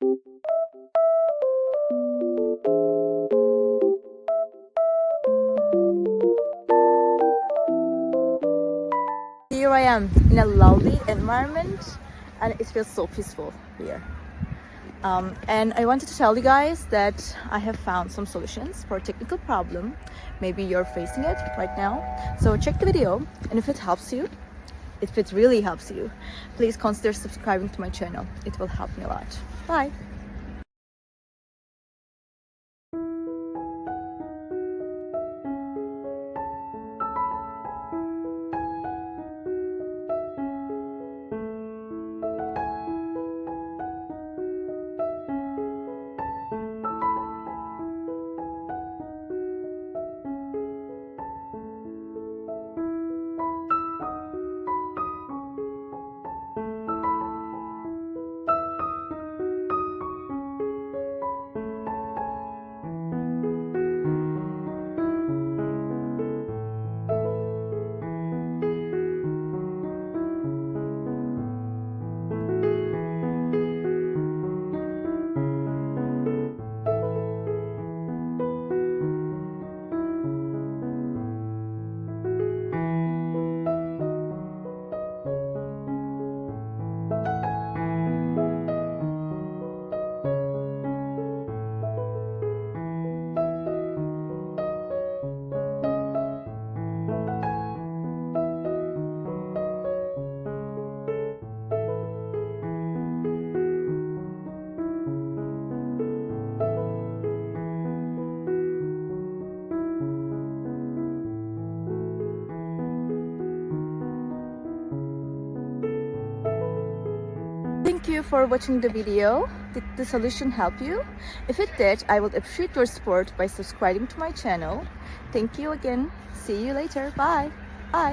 Here I am in a lovely environment and it feels so peaceful here. And I wanted to tell you guys that I have found some solutions for a technical problem. Maybe you're facing it right now. So check the video, and if it helps you, if it really helps you, please consider subscribing to my channel. It will help me a lot. Bye. Thank you for watching the video. Did the solution help you? If it did, I would appreciate your support by subscribing to my channel. Thank you again. See you later. Bye. Bye.